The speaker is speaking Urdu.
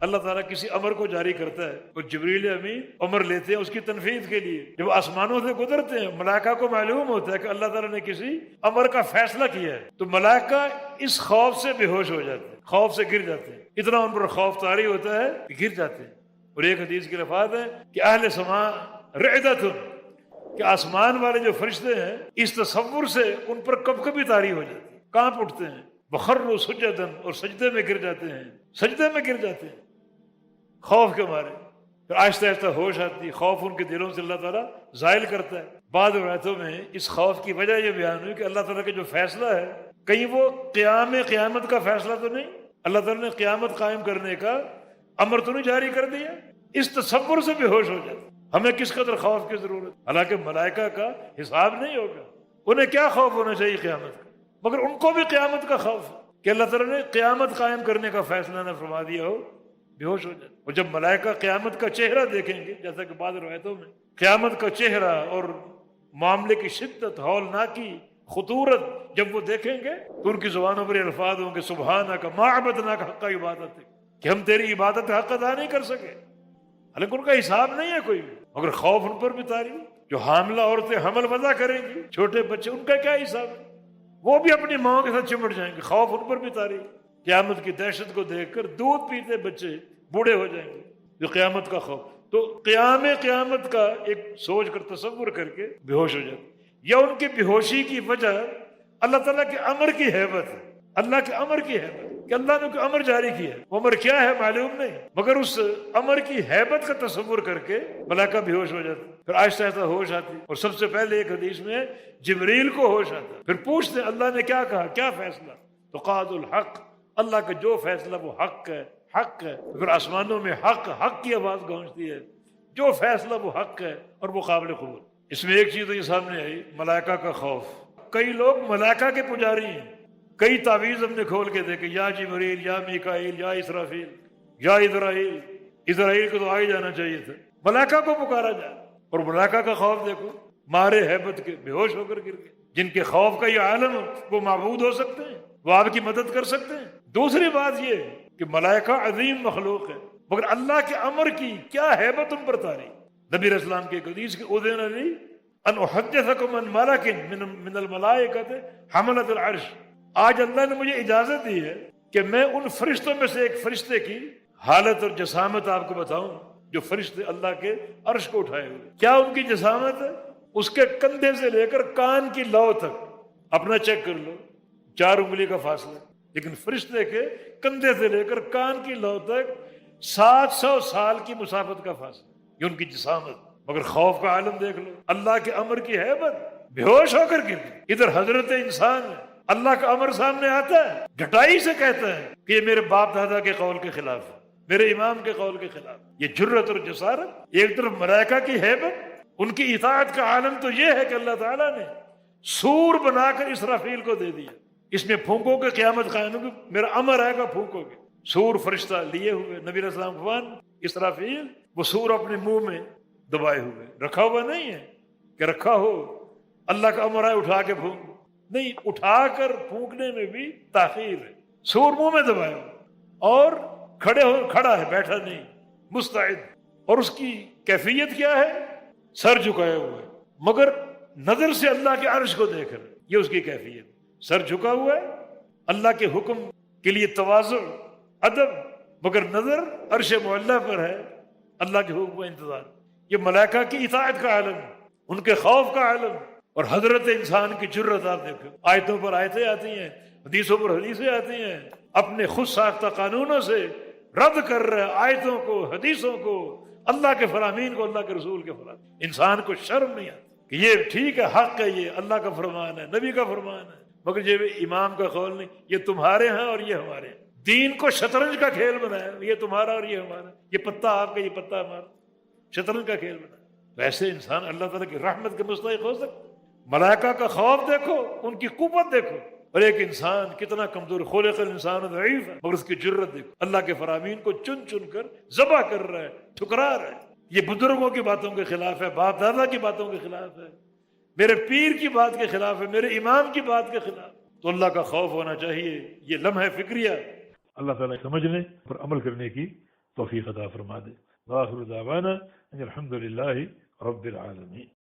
اللہ تعالیٰ کسی امر کو جاری کرتا ہے اور جبریل امین امر لیتے ہیں اس کی تنفیذ کے لیے. جب آسمانوں سے گزرتے ہیں ملائکہ کو معلوم ہوتا ہے کہ اللہ تعالیٰ نے کسی امر کا فیصلہ کیا ہے تو ملائکہ اس خوف سے بے ہوش ہو جاتے ہیں, خوف سے گر جاتے ہیں. اتنا ان پر خوف طاری ہوتا ہے کہ گر جاتے ہیں. اور ایک حدیث کے الفاظ ہے کہ اہل سما رعدۃ, کہ آسمان والے جو فرشتے ہیں اس تصور سے ان پر کب کبھی طاری ہو جاتے ہیں, کانپ اٹھتے ہیں. وخروا سجدا, اور سجدے میں گر جاتے ہیں, سجدے میں گر جاتے ہیں خوف کے مارے. پھر آہستہ آہستہ ہوش آتی ہے, خوف ان کے دلوں سے اللہ تعالیٰ زائل کرتا ہے. بعض روایتوں میں اس خوف کی وجہ یہ بیان ہوئی کہ اللہ تعالیٰ کا جو فیصلہ ہے کہیں وہ قیامت کا فیصلہ تو نہیں, اللہ تعالیٰ نے قیامت قائم کرنے کا امر تو نہیں جاری کر دیا. اس تصور سے بے ہوش ہو جاتا. ہمیں کس قدر خوف کی ضرورت, حالانکہ ملائکہ کا حساب نہیں ہوگا, انہیں کیا خوف ہونا چاہیے قیامت کا, مگر ان کو بھی قیامت کا خوف ہے کہ اللہ تعالیٰ نے قیامت قائم کرنے کا فیصلہ نہ فرما دیا ہو, بے ہوش ہو جائے. اور جب ملائکہ قیامت کا چہرہ دیکھیں گے, جیسا کہ بعض روایتوں میں قیامت کا چہرہ اور معاملے کی شدت, ہولناکی, خطورت جب وہ دیکھیں گے تو ان کی زبانوں پر یہ الفاظ ہوں گے سبحانک ما عبدناک حق عبادت, کہ ہم تیری عبادت کا حق ادا نہیں کر سکے. حالانکہ ان کا حساب نہیں ہے کوئی بھی, مگر خوف ان پر بھی طاری. جو حاملہ عورتیں حمل وضع کریں گی, چھوٹے بچے, ان کا کیا حساب ہے, وہ بھی اپنی ماں کے ساتھ چمٹ جائیں گے. خوف ان پر بھی طاری. قیامت کی دہشت کو دیکھ کر دودھ پیتے بچے بوڑھے ہو جائیں گے. جو قیامت کا خوف, تو قیامت کا ایک سوچ کر تصور کر کے بے ہوش ہو جاتے. یا ان کی بے ہوشی کی وجہ اللہ تعالیٰ کے امر کی ہیبت ہے, اللہ کے امر کی ہیبت کہ اللہ نے کوئی امر جاری کیا ہے, وہ امر کیا ہے معلوم نہیں, مگر اس امر کی ہیبت کا تصور کر کے ملائکہ بے ہوش ہو جاتے. پھر آہستہ آہستہ ہوش آتی, اور سب سے پہلے ایک حدیث میں جبریل کو ہوش آتا. پھر پوچھتے اللہ نے کیا کہا, کیا فیصلہ, تو قاد الحق, اللہ کا جو فیصلہ وہ حق ہے, حق ہے. پھر آسمانوں میں حق کی آواز گونجتی ہے, جو فیصلہ وہ حق ہے اور وہ قابل قبول. اس میں ایک چیز تو یہ سامنے آئی, ملائکہ کا خوف. کئی لوگ ملائکہ کے پجاری ہیں, کئی تعویذ ہم نے کھول کے دیکھے, یا جبریل, یا میکائیل, یا اسرافیل, یا اسرائیل. اسرائیل کو تو آ ہی جانا چاہیے تھا, ملائکہ کو پکارا جائے. اور ملائکہ کا خوف دیکھو, مارے ہیبت کے بے ہوش ہو کر گر گئے. جن کے خوف کا یہ عالم ہو وہ معبود ہو سکتے ہیں, وہ آپ کی مدد کر سکتے ہیں. دوسری بات یہ کہ ملائکہ عظیم مخلوق ہے, مگر اللہ کے امر کی کیا ہیبت ان پر طاری. نبی علیہ السلام کے ایک حدیث کے اذن لی ان احدثکم عن ملک من الملائکۃ حملۃ العرش, آج اللہ نے مجھے اجازت دی ہے کہ میں ان فرشتوں میں سے ایک فرشتے کی حالت اور جسامت آپ کو بتاؤں جو فرشتے اللہ کے عرش کو اٹھائے ہوئے. کیا ان کی جسامت ہے, اس کے کندھے سے لے کر کان کی لو تک, اپنا چیک کر لو, 4 انگلی کا فاصلہ, لیکن فرشتے کے کندھے سے لے کر کان کی لو تک 700 سال کی مسافت کا فاصلہ, یہ ان کی جسامت. مگر خوف کا عالم دیکھ لو, اللہ کے امر کی ہیبت, بے ہوش ہو کر گر. ادھر حضرت انسان ہے, اللہ کا امر سامنے آتا ہے, ڈٹائی سے کہتا ہے کہ یہ میرے باپ دادا کے قول کے خلاف ہے, میرے امام کے قول کے خلاف. یہ جرت اور جسارت. ایک طرف ملائکہ کی ہیبت, ان کی اطاعت کا عالم تو یہ ہے کہ اللہ تعالیٰ نے سور بنا کر اسرافیل کو دے دیا, اس میں پھونکو کہ قیامت قائم ہوگی, میرا امر آئے گا پھونکو گے. سور فرشتہ لیے ہوئے, نبی علیہ السلام خوان اسرافیل, وہ سور اپنے منہ میں دبائے ہوئے, رکھا ہوا نہیں ہے کہ رکھا ہو, اللہ کا امر آئے اٹھا کے پھونک نہیں, اٹھا کر پھونکنے میں بھی تاخیر ہے. سور منہ میں دبائے ہو اور کھڑا ہے, بیٹھا نہیں, مستعد. اور اس کی کیفیت کیا ہے, سر جھکائے ہوئے, مگر نظر سے اللہ کے عرش کو دیکھ رہے, یہ اس کی کیفیت. سر جھکا ہوا ہے, اللہ کے حکم کے لیے تواضع, ادب, مگر نظر عرش معلیٰ پر ہے, اللہ کے حکم کا انتظار. یہ ملائکہ کی اطاعت کا عالم, ان کے خوف کا عالم. اور حضرت انسان کی جرت آپ دیکھو, آیتوں پر آیتیں آتی ہیں, حدیثوں پر حدیثیں آتی ہیں, اپنے خود ساختہ قانونوں سے رد کر رہے آیتوں کو, حدیثوں کو, اللہ کے فرامین کو, اللہ کے رسول کے فرامین. انسان کو شرم نہیں آتی کہ یہ ٹھیک ہے, حق ہے, یہ اللہ کا فرمان ہے, نبی کا فرمان ہے, مگر یہ امام کا قول نہیں, یہ تمہارے ہیں اور یہ ہمارے ہیں. دین کو شطرنج کا کھیل بنایا, یہ تمہارا اور یہ ہمارا, یہ پتا آپ کا, یہ پتا ہمارا, شطرنج کا کھیل بنایا. ویسے انسان اللہ تعالیٰ کی رحمت کے مستحق ہو سکتا. ملائکہ کا خوف دیکھو, ان کی قوت دیکھو, اور ایک انسان کتنا کمزور, خلق الانسان ضعیف ہے, مگر اس کی جرت دیکھو, اللہ کے فرامین کو چن چن کر ذبح کر رہا ہے, ٹھکرا رہا ہے. یہ بزرگوں کی باتوں کے خلاف ہے, باپ دادا کی باتوں کے خلاف ہے, میرے پیر کی بات کے خلاف ہے, میرے امام کی بات کے خلاف. تو اللہ کا خوف ہونا چاہیے. یہ لمحہ فکریہ اللہ تعالیٰ سمجھنے پر عمل کرنے کی توفیق عطا فرما دے. وآخر دعوانا ان الحمد للہ رب العالمین.